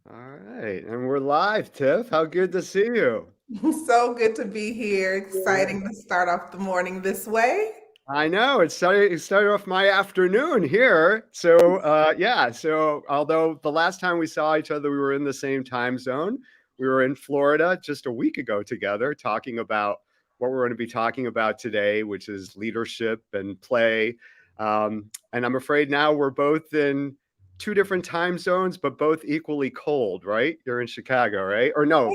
All right, and we're live, Tiff. How good to see you. So good to be here. Exciting to start off the morning this way. I know it started off my afternoon here. So although the last time we saw each other, we were in the same time zone. We were in Florida just a week ago together, talking about what we're going to be talking about today, which is leadership and play. And I'm afraid now we're both in two different time zones, but both equally cold, right? You're in Chicago, right? Or no,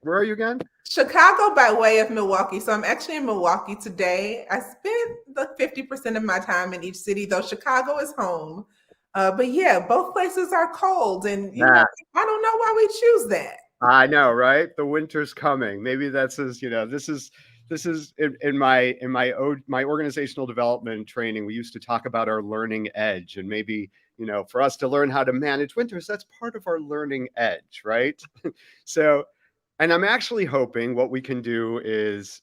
where are you again? Chicago by way of Milwaukee. So I'm actually in Milwaukee today. I spend the 50% of my time in each city, though Chicago is home. But yeah, both places are cold. And, Yeah. I don't know why we choose that. I know, right? The winter's coming. Maybe that's this is in my organizational development training. We used to talk about our learning edge, and maybe for us to learn how to manage winters, that's part of our learning edge, right? So, and I'm actually hoping what we can do is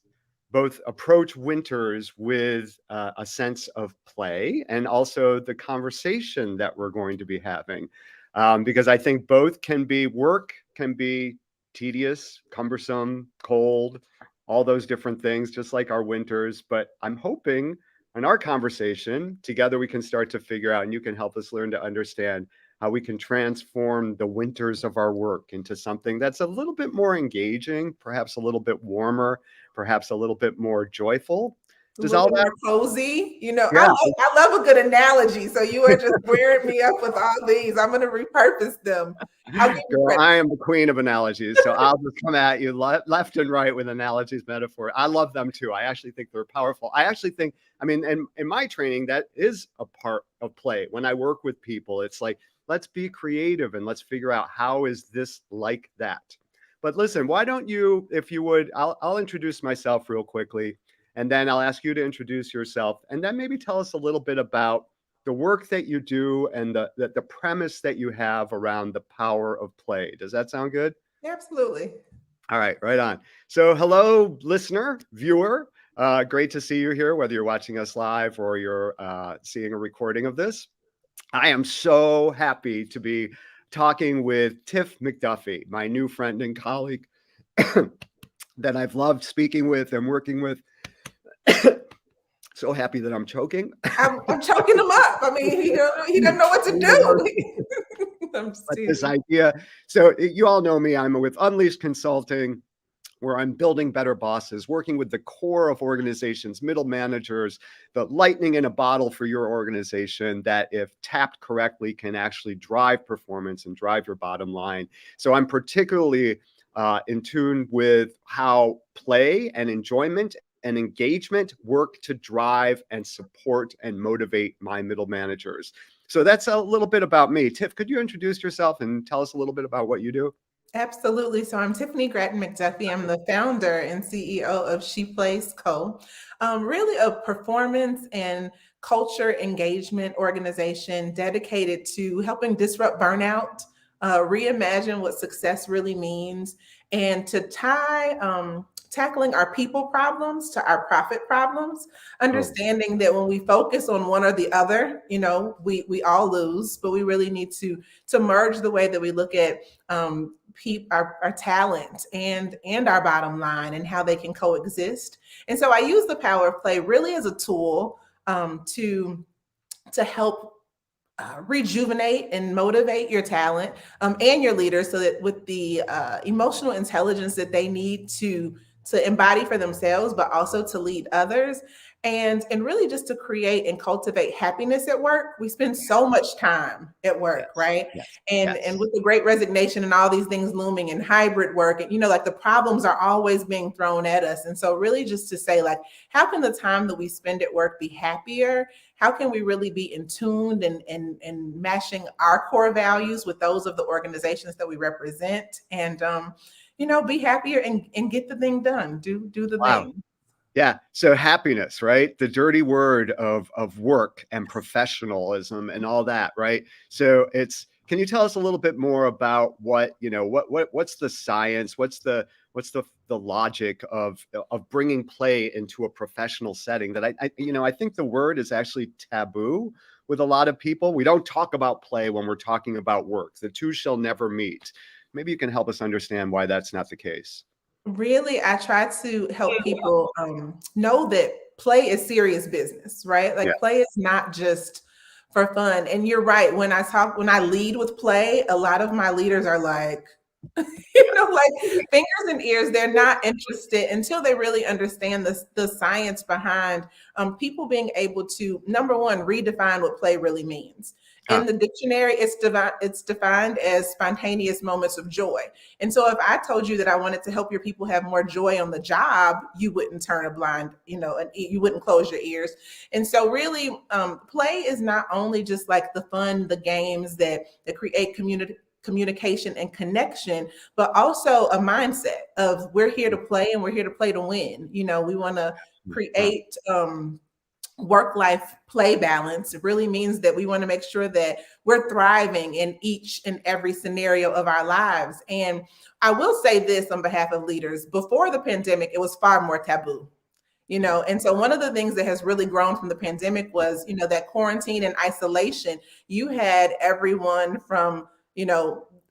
both approach winters with a sense of play and also the conversation that we're going to be having. Because I think both can be work, can be tedious, cumbersome, cold, all those different things, just like our winters. But I'm hoping in our conversation together, we can start to figure out, and you can help us learn to understand how we can transform the winters of our work into something that's a little bit more engaging, perhaps a little bit warmer, perhaps a little bit more joyful. A Does little all bit that? more cozy. Yeah, I love a good analogy. So you are just wearing me up with all these. I'm going to repurpose them. I'll give you girl, credit. I am the queen of analogies. So I'll just come at you left and right with analogies, metaphor. I love them too. I actually think they're powerful. I actually think, I mean, in my training, that is a part of play. When I work with people, it's like, let's be creative and let's figure out how is this like that. But listen, why don't you, if you would, I'll introduce myself real quickly, and then I'll ask you to introduce yourself, and then maybe tell us a little bit about the work that you do and the premise that you have around the power of play. Does that sound good? Absolutely. All right on. So, hello, listener, viewer. Great to see you here, whether you're watching us live or you're seeing a recording of this. I am so happy to be talking with Tiff McDuffy, my new friend and colleague that I've loved speaking with and working with. So happy that I'm choking. I'm choking him up. I mean, he doesn't know what to do. I'm just But this teasing. idea, so you all know me, I'm with Unleashed Consulting, where I'm building better bosses, working with the core of organizations, middle managers, the lightning in a bottle for your organization that, if tapped correctly, can actually drive performance and drive your bottom line. So I'm particularly in tune with how play and enjoyment and engagement work to drive and support and motivate my middle managers. So that's a little bit about me. Tiff, could you introduce yourself and tell us a little bit about what you do? Absolutely. So I'm Tiffany Gratton-Mcduffy. I'm the founder and CEO of She Plays Co. Really a performance and culture engagement organization dedicated to helping disrupt burnout, reimagine what success really means, and to tie tackling our people problems to our profit problems, Oh, understanding that when we focus on one or the other, we all lose, but we really need to merge the way that we look at our talent and our bottom line and how they can coexist. And so I use the power of play really as a tool to help rejuvenate and motivate your talent and your leaders so that with the emotional intelligence that they need to embody for themselves but also to lead others and really just to create and cultivate happiness at work. We spend so much time at work, yes, right? yes, And yes. with the great resignation and all these things looming and hybrid work, and like the problems are always being thrown at us. And so really just to say, like, how can the time that we spend at work be happier? How can we really be in tuned and mashing our core values with those of the organizations that we represent, and be happier and get the thing done. Do the Wow. thing. Yeah. So happiness, right? The dirty word of work and professionalism and all that, right? So it's, can you tell us a little bit more about what's the science, what's the logic of bringing play into a professional setting that I think the word is actually taboo with a lot of people. We don't talk about play when we're talking about work. The two shall never meet. Maybe you can help us understand why that's not the case. Really, I try to help people know that play is serious business, right? Yeah. Like play is not just for fun. And you're right. When I lead with play, a lot of my leaders are like, like fingers and ears. They're not interested until they really understand the science behind people being able to, number one, redefine what play really means. Huh. In the dictionary, it's defined as spontaneous moments of joy. And so if I told you that I wanted to help your people have more joy on the job, you wouldn't turn a blind, you wouldn't close your ears. And so really, play is not only just like the fun, the games that create communication and connection, but also a mindset of we're here to play and we're here to play to win. We want to create work-life play balance. It really means that we want to make sure that we're thriving in each and every scenario of our lives. And I will say this on behalf of leaders: before the pandemic, it was far more taboo. And so one of the things that has really grown from the pandemic was, that quarantine and isolation. You had everyone from,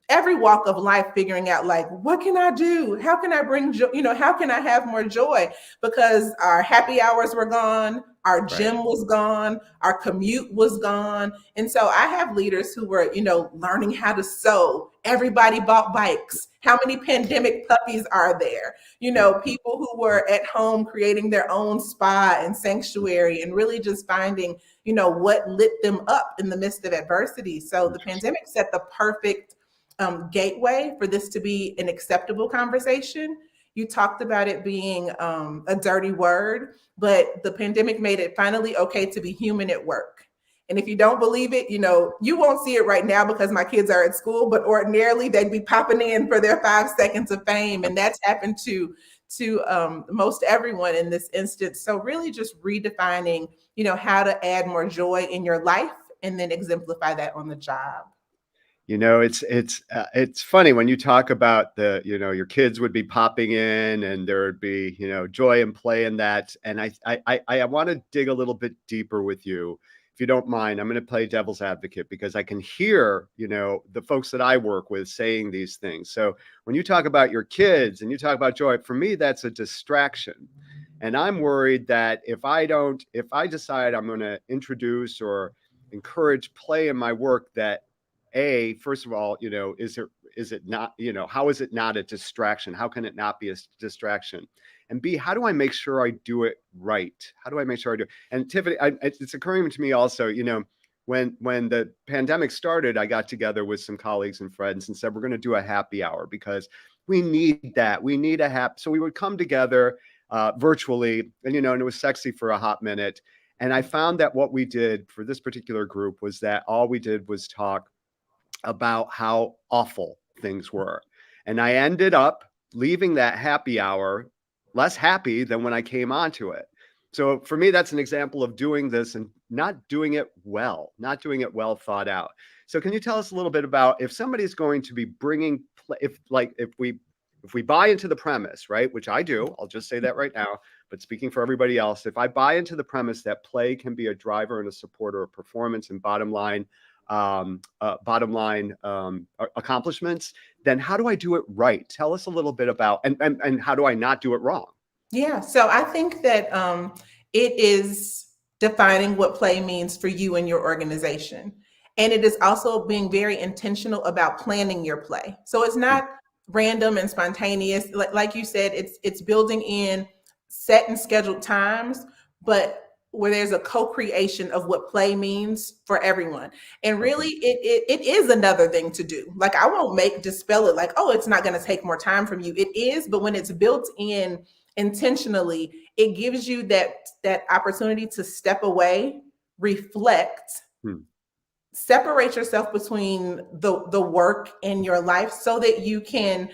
every walk of life figuring out, like, what can I do? How can I bring joy? How can I have more joy? Because our happy hours were gone, our gym was gone, our commute was gone. And so I have leaders who were, learning how to sew. Everybody bought bikes. How many pandemic puppies are there? People who were at home creating their own spa and sanctuary and really just finding, what lit them up in the midst of adversity. So the pandemic set the perfect gateway for this to be an acceptable conversation. You talked about it being a dirty word, but the pandemic made it finally okay to be human at work. And if you don't believe it, you won't see it right now because my kids are at school, but ordinarily they'd be popping in for their 5 seconds of fame. And that's happened to most everyone in this instance. So really just redefining, how to add more joy in your life and then exemplify that on the job. It's funny when you talk about your kids would be popping in and there would be, joy and play in that. And I want to dig a little bit deeper with you. If you don't mind, I'm going to play devil's advocate because I can hear, the folks that I work with saying these things. So when you talk about your kids and you talk about joy, for me, that's a distraction. And I'm worried that if I decide I'm going to introduce or encourage play in my work, that first of all, is it not, how is it not a distraction? How can it not be a distraction? And B, how do I make sure I do it right? How do I make sure I do it? And Tiffany, it's occurring to me also, when the pandemic started, I got together with some colleagues and friends and said, we're going to do a happy hour because we need that. We need a happy. So we would come together virtually and, and it was sexy for a hot minute. And I found that what we did for this particular group was that all we did was talk about how awful things were. And I ended up leaving that happy hour less happy than when I came onto it. So for me, that's an example of doing this and not doing it well thought out. So can you tell us a little bit about if somebody's going to be bringing, if we buy into the premise, right, which I do, I'll just say that right now, but speaking for everybody else, if I buy into the premise that play can be a driver and a supporter of performance and bottom line accomplishments, then how do I do it right? Tell us a little bit about, and how do I not do it wrong? Yeah, so I think that it is defining what play means for you and your organization. And it is also being very intentional about planning your play. So it's not random and spontaneous. Like you said, it's building in set and scheduled times, but where there's a co-creation of what play means for everyone. And really, it is another thing to do. Like, I won't dispel it like, oh, it's not going to take more time from you. It is, but when it's built in intentionally, it gives you that opportunity to step away, reflect, separate yourself between the work and your life so that you can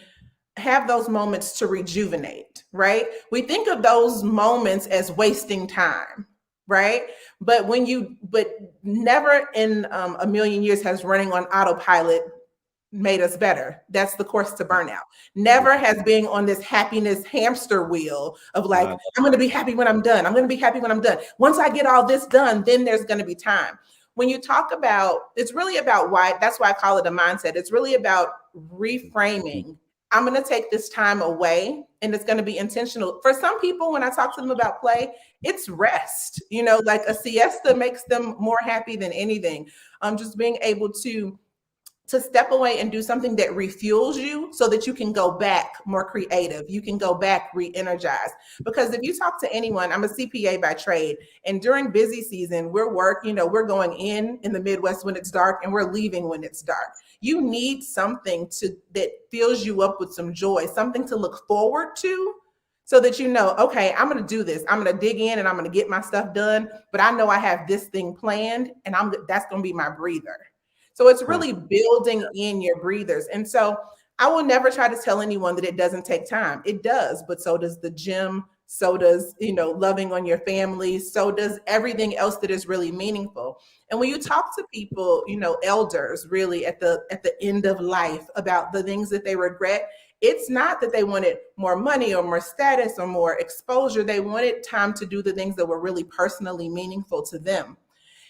have those moments to rejuvenate, right? We think of those moments as wasting time, right? But never in a million years has running on autopilot made us better. That's the course to burnout. Never has being on this happiness hamster wheel of like, I'm going to be happy when I'm done. I'm going to be happy when I'm done. Once I get all this done, then there's going to be time. when you talk about, it's really about why, that's why I call it a mindset. It's really about reframing. I'm going to take this time away and it's going to be intentional. For some people, when I talk to them about play, it's rest. Like a siesta makes them more happy than anything. Just being able to step away and do something that refuels you so that you can go back more creative. You can go back re-energized. Because if you talk to anyone, I'm a CPA by trade, and during busy season, we're going in the Midwest when it's dark and we're leaving when it's dark. You need something that fills you up with some joy, something to look forward to, so that okay, I'm going to do this. I'm going to dig in and I'm going to get my stuff done, but I know I have this thing planned and that's going to be my breather. So it's really building in your breathers. And so I will never try to tell anyone that it doesn't take time. It does, but so does the gym. So does, loving on your family. So does everything else that is really meaningful. And when you talk to people, elders really at the end of life about the things that they regret, it's not that they wanted more money or more status or more exposure. They wanted time to do the things that were really personally meaningful to them.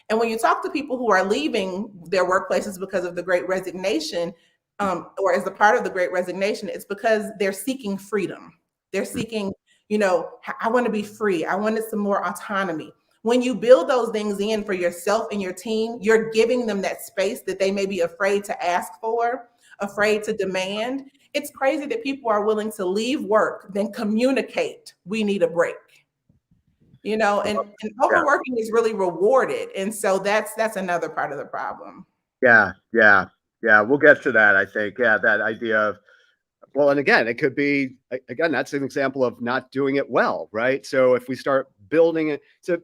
And when you talk to people who are leaving their workplaces because of the Great Resignation, or as a part of the Great Resignation, it's because they're seeking freedom. They're seeking, I want to be free. I wanted some more autonomy. When you build those things in for yourself and your team, you're giving them that space that they may be afraid to ask for, afraid to demand. It's crazy that people are willing to leave work, then communicate, we need a break. And overworking is really rewarded. And so that's another part of the problem. Yeah. We'll get to that, I think. Yeah, that idea of, well, and again, it could be, again, that's an example of not doing it well, right? So if we start building it, so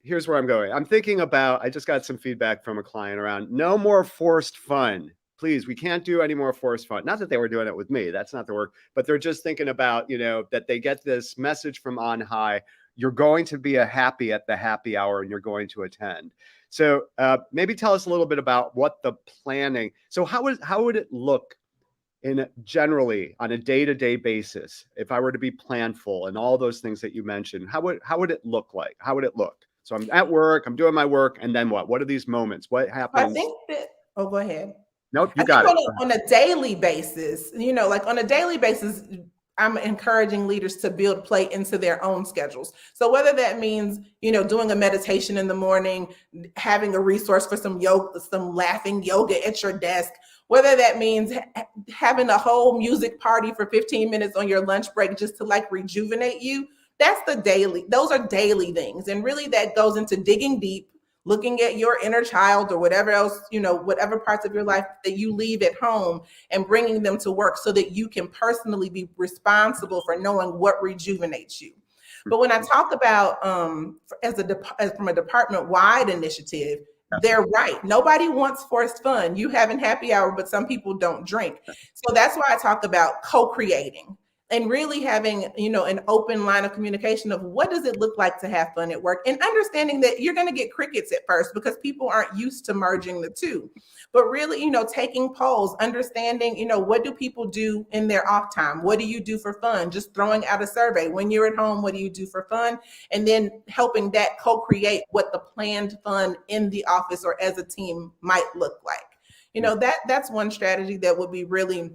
here's where I'm going. I'm thinking about, I just got some feedback from a client around no more forced fun. Please, we can't do any more forced fun. Not that they were doing it with me. That's not the work, but they're just thinking about, that they get this message from on high. You're going to be happy at the happy hour and you're going to attend. So maybe tell us a little bit about what the planning. So how would it look generally on a day-to-day basis if I were to be planful and all those things that you mentioned? How would it look like? How would it look? So I'm at work, I'm doing my work, and then what? What are these moments? What happens? I think that, go ahead. Nope, you got it. On a daily basis, like on a daily basis, I'm encouraging leaders to build play into their own schedules. So whether that means, doing a meditation in the morning, having a resource for some yoga, some laughing yoga at your desk, whether that means having a whole music party for 15 minutes on your lunch break just to like rejuvenate you, those are daily things. And really that goes into digging deep, looking at your inner child or whatever else, whatever parts of your life that you leave at home and bringing them to work so that you can personally be responsible for knowing what rejuvenates you. But when I talk about from a department-wide initiative, they're right. Nobody wants forced fun. You having happy hour, but some people don't drink. So that's why I talk about co-creating and really having, an open line of communication of what does it look like to have fun at work, and understanding that you're going to get crickets at first because people aren't used to merging the two. But really, taking polls, understanding, what do people do in their off time? What do you do for fun? Just throwing out a survey. When you're at home, what do you do for fun? And then helping that co-create what the planned fun in the office or as a team might look like. That's one strategy that would be really,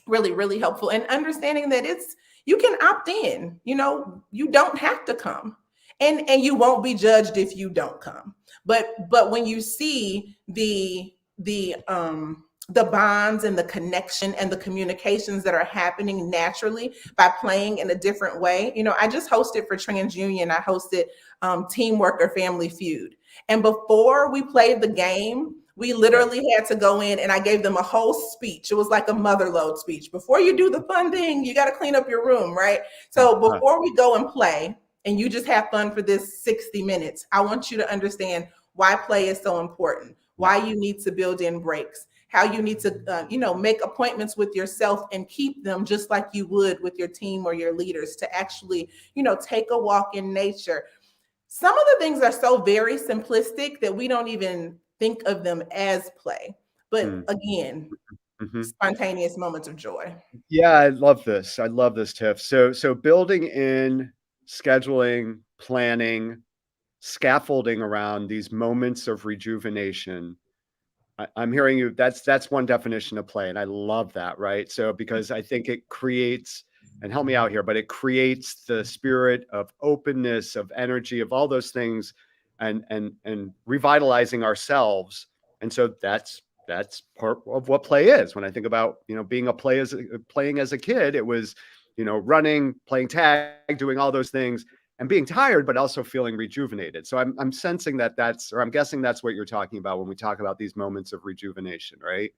really helpful. And understanding that you can opt in, you don't have to come, and you won't be judged if you don't come. But when you see the bonds and the connection and the communications that are happening naturally by playing in a different way. I just hosted for TransUnion, I hosted Teamwork or Family Feud. And before we played the game, we literally had to go in and I gave them a whole speech. It was like a motherload speech. Before you do the fun thing, you got to clean up your room, right? So before we go and play and you just have fun for this 60 minutes, I want you to understand why play is so important, why you need to build in breaks, how you need to, make appointments with yourself and keep them just like you would with your team or your leaders to actually, take a walk in nature. Some of the things are so very simplistic that we don't even think of them as play. But again, spontaneous moments of joy. Yeah, I love this. I love this, Tiff. So building in scheduling, planning, scaffolding around these moments of rejuvenation. I'm hearing you. That's one definition of play, and I love that. Right. So because I think it creates, and help me out here, but it creates the spirit of openness, of energy, of all those things, and revitalizing ourselves. And so that's part of what play is. When I think about being playing as a kid, it was running, playing tag, doing all those things, and being tired, but also feeling rejuvenated. So I'm sensing or I'm guessing that's what you're talking about when we talk about these moments of rejuvenation, right?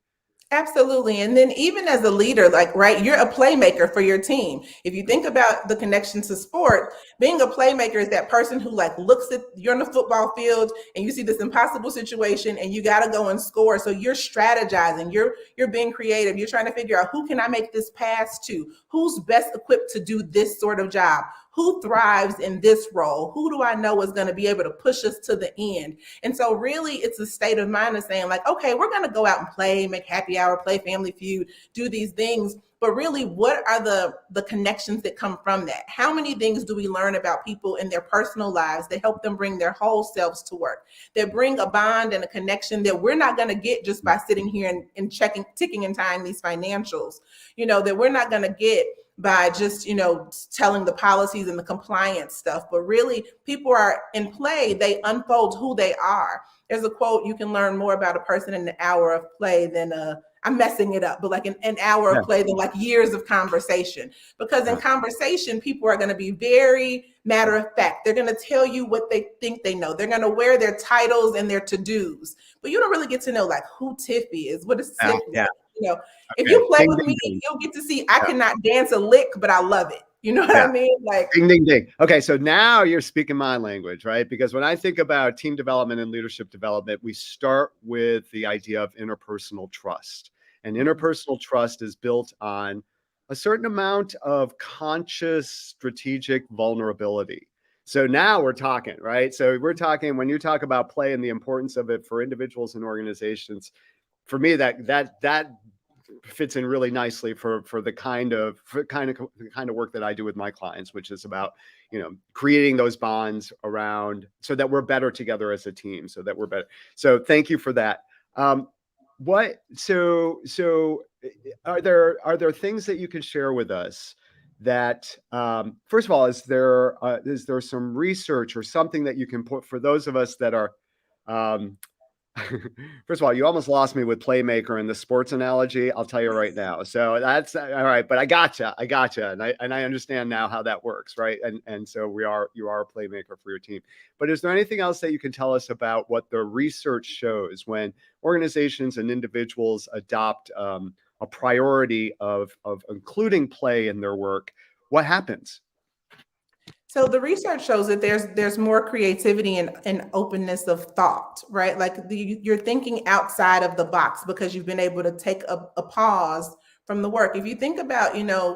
Absolutely. And then even as a leader, like, right, you're a playmaker for your team. If you think about the connection to sport, being a playmaker is that person who like looks at you're on the football field and you see this impossible situation and you got to go and score. So you're strategizing, you're being creative. You're trying to figure out who can I make this pass to? Who's best equipped to do this sort of job? Who thrives in this role? Who do I know is going to be able to push us to the end? And so really it's a state of mind of saying like, okay, we're going to go out and play, make happy hour, play Family Feud, do these things. But really, what are the connections that come from that? How many things do we learn about people in their personal lives that help them bring their whole selves to work, that bring a bond and a connection that we're not going to get just by sitting here and ticking and tying these financials, that we're not going to get by just, telling the policies and the compliance stuff, but really people are in play. They unfold who they are. There's a quote, you can learn more about a person in an hour of play than I'm messing it up, but like an hour of play than like years of conversation. Because in conversation, people are going to be very matter of fact. They're going to tell you what they think they know. They're going to wear their titles and their to-dos, but you don't really get to know like who Tiffy is, what is Tiffy. If you play with me, you'll get to see I cannot dance a lick, but I love it. You know what I mean? Like ding, ding, ding. Okay, so now you're speaking my language, right? Because when I think about team development and leadership development, we start with the idea of interpersonal trust. And interpersonal trust is built on a certain amount of conscious, strategic vulnerability. So now we're talking, right? So we're talking, when you talk about play and the importance of it for individuals and organizations, for me, that fits in really nicely for the kind of work that I do with my clients, which is about creating those bonds around so that we're better together as a team, so that we're better. So thank you for that. So are there things that you can share with us that first of all, is there some research or something that you can put for those of us that are first of all, you almost lost me with playmaker and the sports analogy. I'll tell you right now. So that's all right, but I gotcha, and I understand now how that works, right? And so you are a playmaker for your team. But is there anything else that you can tell us about what the research shows when organizations and individuals adopt a priority of including play in their work? What happens? So the research shows that there's more creativity and openness of thought, right? Like you're thinking outside of the box because you've been able to take a pause from the work. If you think about,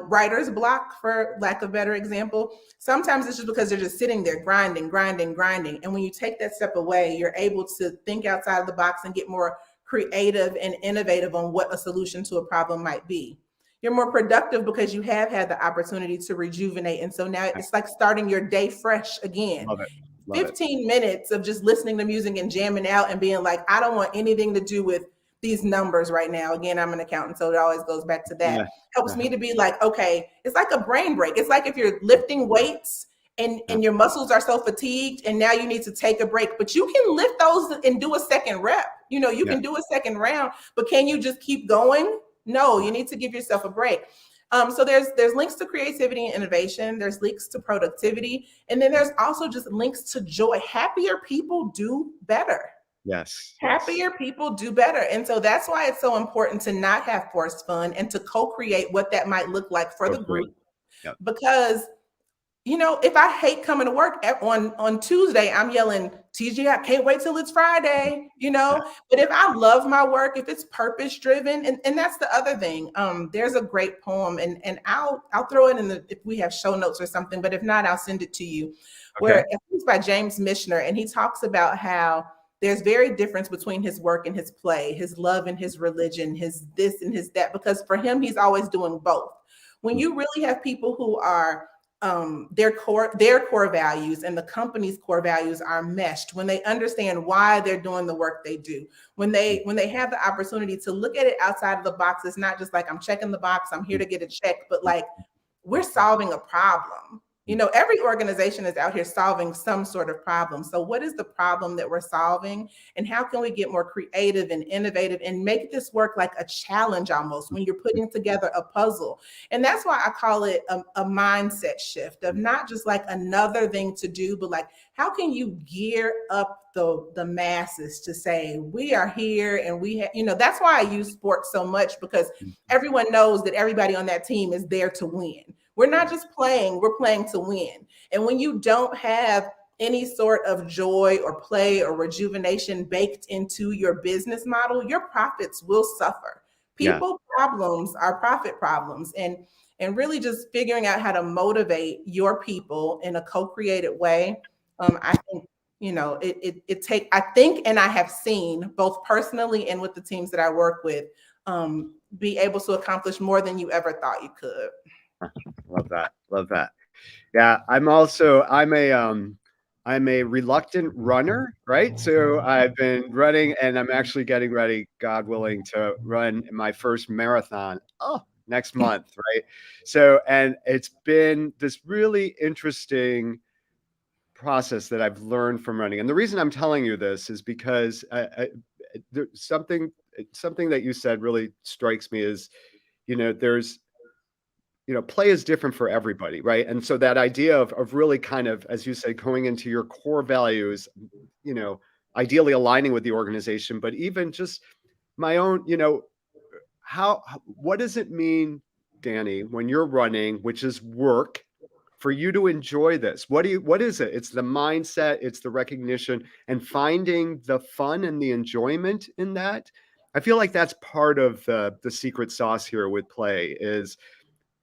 writer's block, for lack of a better example, sometimes it's just because they're just sitting there grinding. And when you take that step away, you're able to think outside of the box and get more creative and innovative on what a solution to a problem might be. You're more productive because you have had the opportunity to rejuvenate. And so now it's like starting your day fresh again. Love it. 15 minutes of just listening to music and jamming out and being like, I don't want anything to do with these numbers right now. Again, I'm an accountant, so it always goes back to that. Helps me to be like, okay, it's like a brain break. It's like if you're lifting weights and your muscles are so fatigued and now you need to take a break, but you can lift those and do a second rep. You can do a second round, but can you just keep going? No, you need to give yourself a break. So there's links to creativity and innovation. There's links to productivity. And then there's also just links to joy. Happier people do better. Yes. Happier people do better. And so that's why it's so important to not have forced fun and to co-create what that might look like for the group. Yep. Because if I hate coming to work on Tuesday, I'm yelling, TG, I can't wait till it's Friday, But if I love my work, if it's purpose driven, and that's the other thing. There's a great poem, and I'll throw it if we have show notes or something, but if not, I'll send it to you. Where it's by James Michener, and he talks about how there's very difference between his work and his play, his love and his religion, his this and his that, because for him, he's always doing both. When you really have people who are their core values and the company's core values are meshed, when they understand why they're doing the work they do, when they have the opportunity to look at it outside of the box. It's not just like, I'm checking the box, I'm here to get a check, but like, we're solving a problem. Every organization is out here solving some sort of problem. So what is the problem that we're solving, and how can we get more creative and innovative and make this work like a challenge, almost, when you're putting together a puzzle? And that's why I call it a mindset shift of not just like another thing to do, but like, how can you gear up the masses to say, we are here, and that's why I use sports so much, because everyone knows that everybody on that team is there to win. We're not just playing, we're playing to win. And when you don't have any sort of joy or play or rejuvenation baked into your business model, your profits will suffer. Yeah. People problems are profit problems. And really just figuring out how to motivate your people in a co-created way. I think, I think, and I have seen both personally and with the teams that I work with, be able to accomplish more than you ever thought you could. Love that. Love that. Yeah, I'm a reluctant runner, right? So I've been running, and I'm actually getting ready, God willing, to run my first marathon next month, right? So, and it's been this really interesting process that I've learned from running. And the reason I'm telling you this is because there's something that you said really strikes me is, there's play is different for everybody, right? And so that idea of really kind of, as you say, going into your core values, ideally aligning with the organization, but even just my own, what does it mean, Danny, when you're running, which is work, for you to enjoy this? What is it? It's the mindset, it's the recognition, and finding the fun and the enjoyment in that. I feel like that's part of the secret sauce here with play is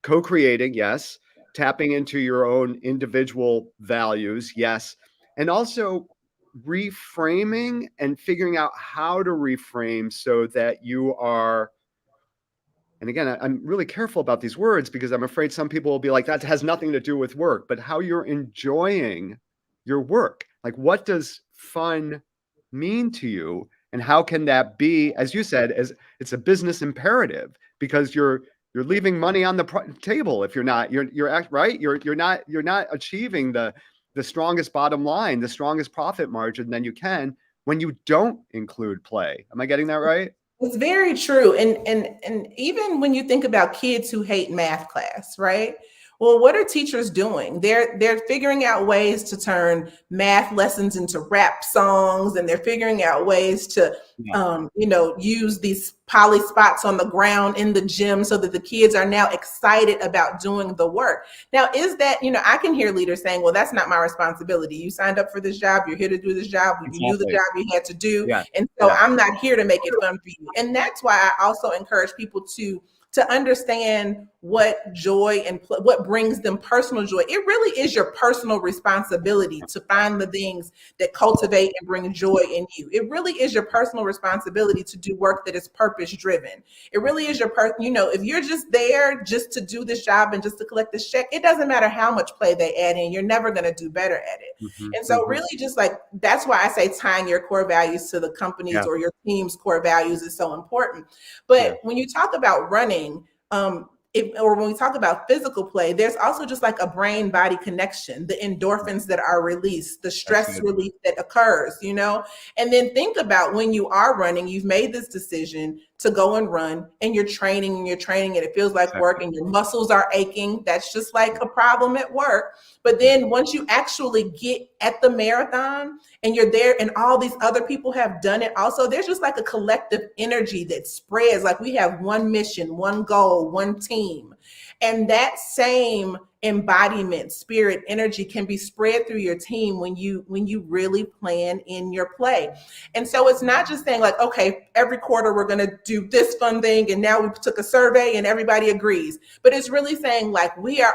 co-creating, yes, tapping into your own individual values, yes, and also reframing and figuring out how to reframe so that you are, and again, I'm really careful about these words because I'm afraid some people will be like, that has nothing to do with work, but how you're enjoying your work. Like, what does fun mean to you? And how can that be, as you said, as it's a business imperative, because you're leaving money on the table if you're not, right. You're not achieving the strongest bottom line, the strongest profit margin than you can when you don't include play. Am I getting that right? It's very true. And even when you think about kids who hate math class, right? Well, what are teachers doing? They're figuring out ways to turn math lessons into rap songs, and they're figuring out ways to use these poly spots on the ground in the gym so that the kids are now excited about doing the work. Now, is that, I can hear leaders saying, well, that's not my responsibility. You signed up for this job. You're here to do this job. You knew the job you had to do. Yeah. And so I'm not here to make it fun for you. And that's why I also encourage people to understand what joy and what brings them personal joy. It really is your personal responsibility to find the things that cultivate and bring joy in you. It really is your personal responsibility to do work that is purpose driven. It really is your if you're just there just to do this job and just to collect this check, it doesn't matter how much play they add in, you're never going to do better at it. Mm-hmm. And so really just like, that's why I say tying your core values to the company's or your team's core values is so important. But when you talk about running, or when we talk about physical play, there's also just like a brain body connection, the endorphins that are released, the stress relief that occurs, and then think about when you are running, you've made this decision to go and run, and you're training and it feels like work and your muscles are aching. That's just like a problem at work. But then once you actually get at the marathon and you're there and all these other people have done it also, there's just like a collective energy that spreads. Like we have one mission, one goal, one team. And that same embodiment, spirit, energy can be spread through your team when you really plan in your play. And so it's not just saying like, okay, every quarter we're going to do this fun thing, and now we took a survey and everybody agrees. But it's really saying like, we are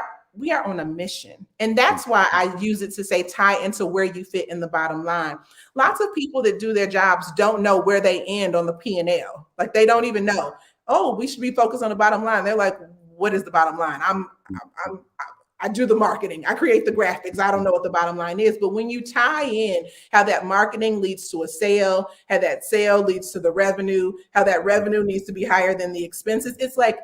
on a mission. And that's why I use it to say tie into where you fit in the bottom line. Lots of people that do their jobs don't know where they end on the P&L. Like they don't even know, oh, we should be focused on the bottom line. They're like, what is the bottom line? I do the marketing, I create the graphics. I don't know what the bottom line is. But when you tie in how that marketing leads to a sale, how that sale leads to the revenue, how that revenue needs to be higher than the expenses, it's like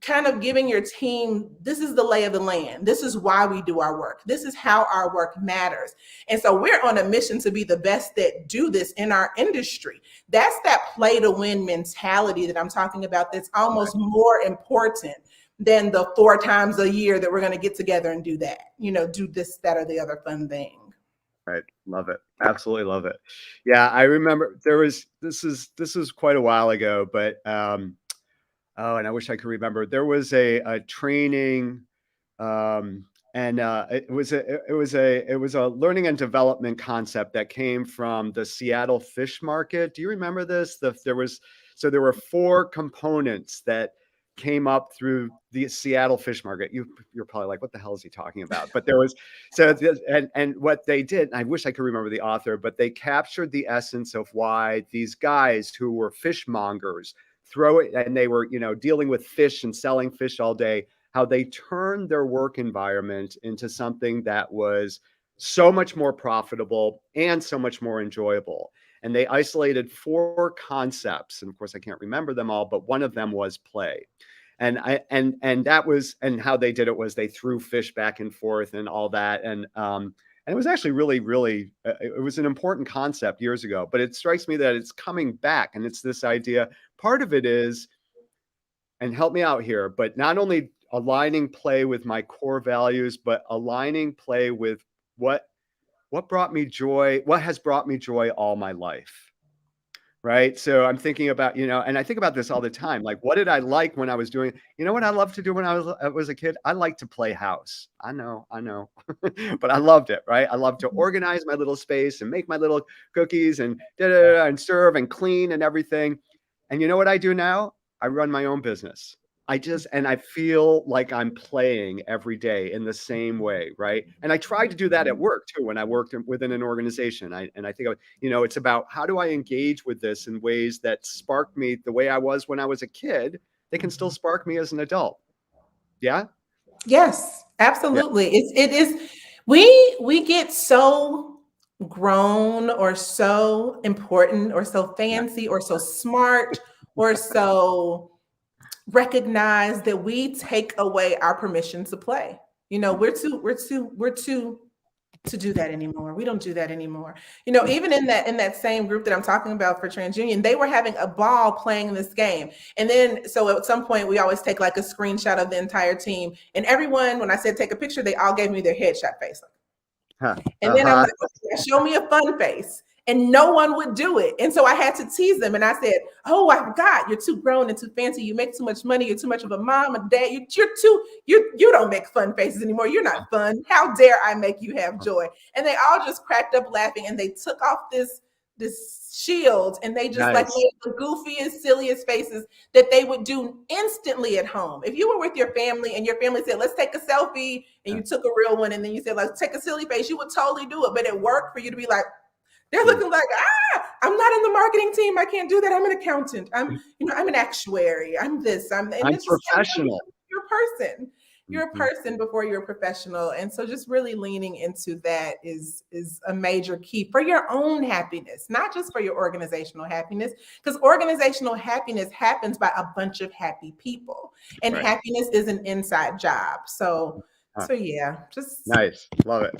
kind of giving your team, this is the lay of the land. This is why we do our work. This is how our work matters. And so we're on a mission to be the best that do this in our industry. That's that play to win mentality that I'm talking about, that's almost more important than the 4 times a year that we're going to get together and do that, do this, that, or the other fun thing. Right. Love it. Absolutely love it. Yeah. I remember this is quite a while ago, but, oh, and I wish I could remember. There was a training, and it was a learning and development concept that came from the Seattle fish market. Do you remember this? There were 4 components that came up through the Seattle fish market. You're probably like, what the hell is he talking about? But there was and what they did, and I wish I could remember the author, but they captured the essence of why these guys who were fishmongers and they were, dealing with fish and selling fish all day, how they turned their work environment into something that was so much more profitable and so much more enjoyable. And they isolated 4 concepts. And of course, I can't remember them all, but one of them was play. And how they did it was they threw fish back and forth and all that. And it was actually really, it was an important concept years ago, but it strikes me that it's coming back. And it's this idea, part of it is, and help me out here, but not only aligning play with my core values, but aligning play with what brought me joy, what has brought me joy all my life. Right. So I'm thinking about, and I think about this all the time. Like, what did I like when I was doing, what I loved to do when I was a kid? I liked to play house. I know, but I loved it. Right. I loved to organize my little space and make my little cookies and and serve and clean and everything. And you know what I do now? I run my own business. And I feel like I'm playing every day in the same way, right? And I tried to do that at work too, when I worked within an organization. I think, it's about how do I engage with this in ways that spark me the way I was when I was a kid. They can still spark me as an adult. Yeah. Yes, absolutely. Yeah. It is. We get so grown or so important or so fancy or so smart or so recognize that we take away our permission to play. We're too to do that anymore. We don't do that anymore. Even in that same group that I'm talking about for TransUnion, they were having a ball playing this game. And then, so at some point we always take like a screenshot of the entire team, and everyone, when I said take a picture, they all gave me their headshot face. And then I'm like, okay, show me a fun face. And no one would do it. And so I had to tease them. And I said, oh, I forgot. You're too grown and too fancy. You make too much money. You're too much of a mom and dad. You don't make fun faces anymore. You're not fun. How dare I make you have joy? And they all just cracked up laughing. And they took off this shield, and they just like made the goofiest, silliest faces that they would do instantly at home. If you were with your family and your family said, let's take a selfie, and you took a real one, and then you said, let's take a silly face, you would totally do it. But it worked for you to be like, they're looking like, I'm not in the marketing team. I can't do that. I'm an accountant. I'm an actuary. I'm this. I'm professional. You're a person. You're a person before you're a professional. And so just really leaning into that is a major key for your own happiness, not just for your organizational happiness, because organizational happiness happens by a bunch of happy people, and happiness is an inside job. So yeah, just nice. Love it.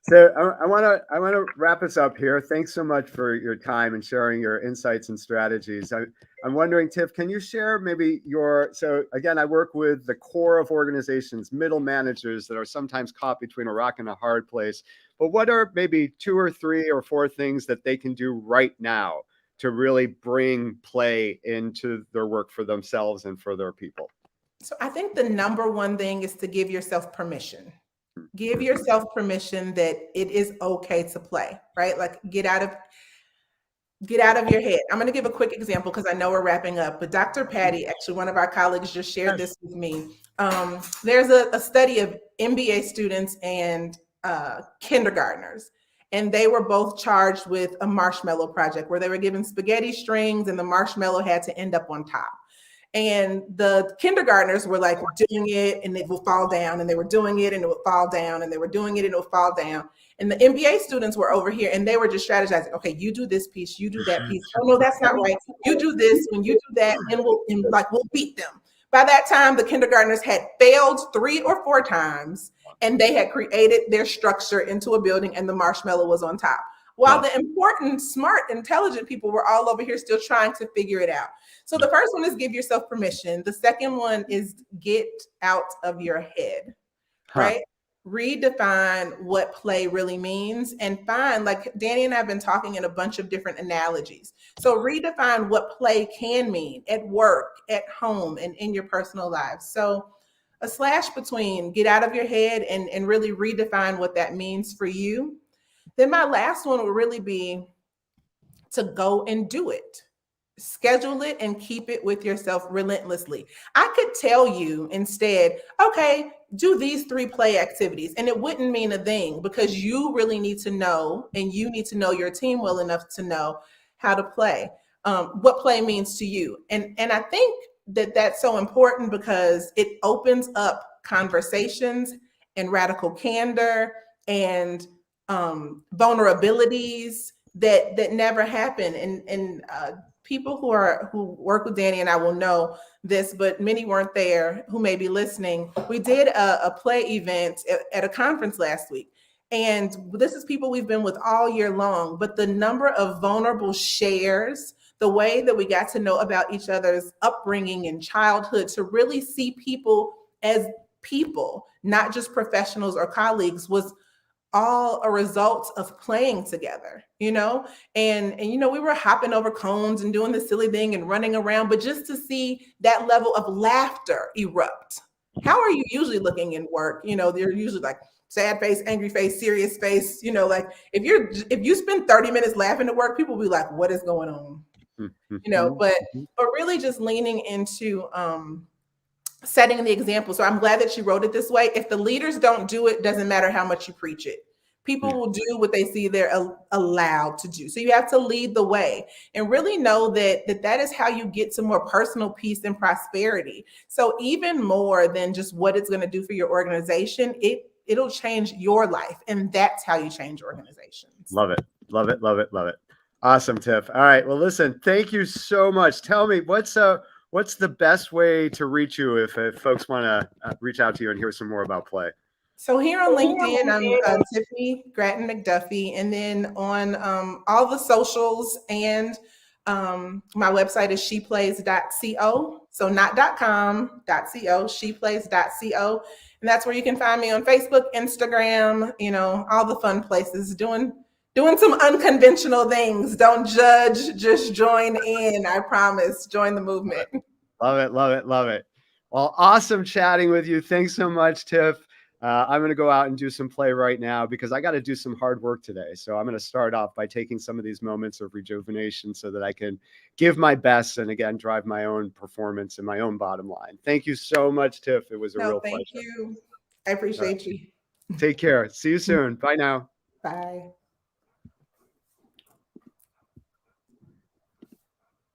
So I want to wrap us up here. Thanks so much for your time and sharing your insights and strategies. I'm wondering, Tiff, can you share maybe so again, I work with the core of organizations, middle managers that are sometimes caught between a rock and a hard place. But what are maybe 2 or 3 or 4 things that they can do right now to really bring play into their work for themselves and for their people? So I think the number one thing is to give yourself permission. Give yourself permission that it is okay to play, right? Like get out of your head. I'm going to give a quick example because I know we're wrapping up, but Dr. Patty, actually one of our colleagues, just shared this with me. There's a study of MBA students and kindergartners, and they were both charged with a marshmallow project where they were given spaghetti strings and the marshmallow had to end up on top. And the kindergartners were like doing it and it would fall down, and they were doing it and it would fall down, and they were doing it and it would fall down. And the MBA students were over here and they were just strategizing. Okay, you do this piece, you do that piece. Oh no, that's not right. You do this. When you do that, and we'll beat them. By that time, the kindergartners had failed 3 or 4 times, and they had created their structure into a building, and the marshmallow was on top. While the important, smart, intelligent people were all over here still trying to figure it out. So the first one is give yourself permission. The second one is get out of your head, right? Redefine what play really means, and find, like Danny and I have been talking in a bunch of different analogies. So redefine what play can mean at work, at home, and in your personal lives. So a slash between get out of your head and really redefine what that means for you. Then my last one would really be to go and do it. Schedule it and keep it with yourself relentlessly. I could tell you instead, okay, do these 3 play activities, and it wouldn't mean a thing, because you really need to know, and you need to know your team well enough to know how to play, what play means to you. And I think that that's so important because it opens up conversations and radical candor and vulnerabilities that never happen. And people who work with Danny and I will know this, but many weren't there who may be listening. We did a play event at a conference last week. And this is people we've been with all year long, but the number of vulnerable shares, the way that we got to know about each other's upbringing and childhood, to really see people as people, not just professionals or colleagues, was all a result of playing together, and we were hopping over cones and doing the silly thing and running around, but just to see that level of laughter erupt. How are you usually looking in work? They're usually like sad face, angry face, serious face, like if you spend 30 minutes laughing at work, people will be like, what is going on? But really just leaning into setting the example. So I'm glad that you wrote it this way. If the leaders don't do it, doesn't matter how much you preach it. People will do what they see they're allowed to do. So you have to lead the way and really know that is how you get to more personal peace and prosperity. So even more than just what it's going to do for your organization, it'll change your life. And that's how you change organizations. Love it. Love it. Love it. Love it. Awesome, Tiff. All right. Well, listen, thank you so much. Tell me, what's the best way to reach you if folks want to reach out to you and hear some more about play? So here on LinkedIn, I'm Tiffany Gratton-Mcduffy, and then on all the socials, and my website is sheplays.co. So not .com, .co, sheplays.co. And that's where you can find me on Facebook, Instagram, all the fun places, doing some unconventional things. Don't judge, just join in. I promise. Join the movement. Love it. Love it. Love it. Well, awesome chatting with you. Thanks so much, Tiff. I'm going to go out and do some play right now because I got to do some hard work today. So I'm going to start off by taking some of these moments of rejuvenation so that I can give my best and, again, drive my own performance and my own bottom line. Thank you so much, Tiff. It was a real pleasure. Thank you. I appreciate you. Take care. See you soon. Bye now. Bye.